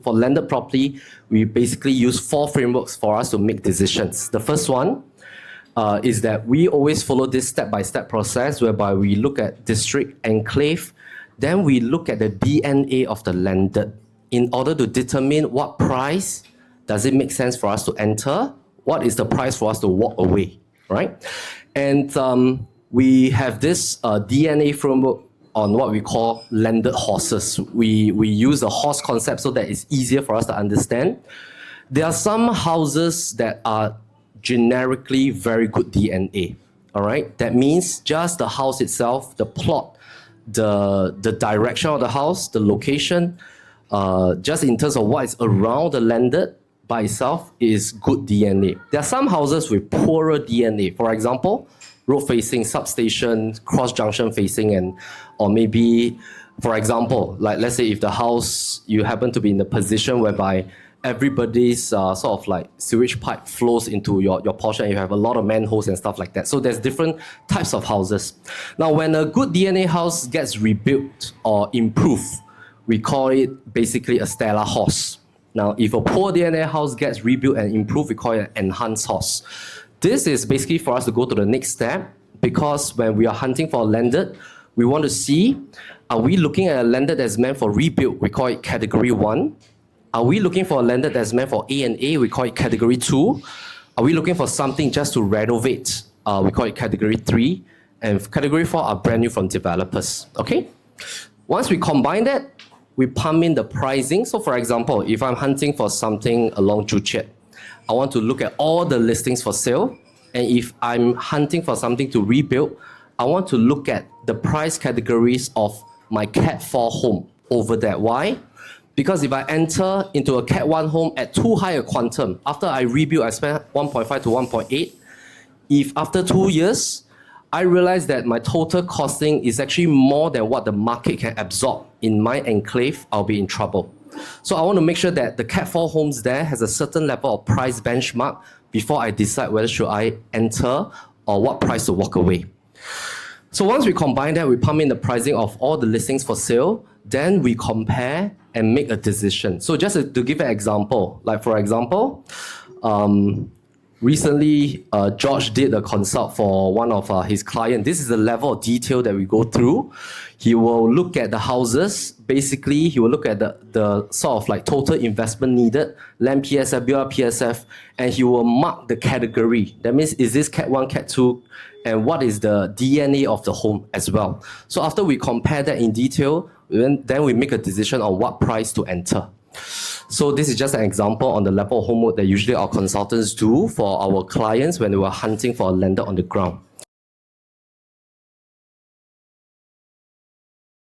for landed property, we basically use 4 frameworks for us to make decisions. The first one is that we always follow this step-by-step process whereby we look at district, enclave, then we look at the DNA of the landed in order to determine what price does it make sense for us to enter, what is the price for us to walk away, right? And we have this DNA framework on what we call landed horses. We use the horse concept so that it's easier for us to understand. There are some houses that are generically very good DNA, all right? That means just the house itself, the plot, the direction of the house, the location, just in terms of what is around the landed by itself is good DNA. There are some houses with poorer DNA. For example, road facing, substation, cross junction facing, or maybe, for example, like let's say if the house, you happen to be in the position whereby everybody's sort of like sewage pipe flows into your portion and you have a lot of manholes and stuff like that. So there's different types of houses. Now, when a good DNA house gets rebuilt or improved, we call it basically a stellar horse. Now, if a poor DNA house gets rebuilt and improved, we call it an enhanced horse. This is basically for us to go to the next step, because when we are hunting for a landed, we want to see, are we looking at a landed that's meant for rebuild? We call it category 1. Are we looking for a landed that's meant for A&A? We call it category 2. Are we looking for something just to renovate? We call it category 3. And category 4 are brand new from developers, okay? Once we combine that, we pump in the pricing. So for example, if I'm hunting for something along Joo Chiat, I want to look at all the listings for sale. And if I'm hunting for something to rebuild, I want to look at the price categories of my Cat 4 home over there. Why? Because if I enter into a Cat 1 home at too high a quantum, after I rebuild, I spend 1.5 to 1.8. If after 2 years, I realize that my total costing is actually more than what the market can absorb in my enclave, I'll be in trouble. So I want to make sure that the Cat 4 homes there has a certain level of price benchmark before I decide whether should I enter or what price to walk away. So once we combine that, we pump in the pricing of all the listings for sale, then we compare and make a decision. So just to give an example, like for example, recently George did a consult for one of his clients. This is the level of detail that we go through. He will look at the houses. Basically, he will look at the sort of like total investment needed, land PSF, BR PSF, and he will mark the category. That means, is this Cat 1, Cat 2, and what is the DNA of the home as well. So after we compare that in detail, then we make a decision on what price to enter. So this is just an example on the level of homework that usually our consultants do for our clients when they were hunting for a lender on the ground.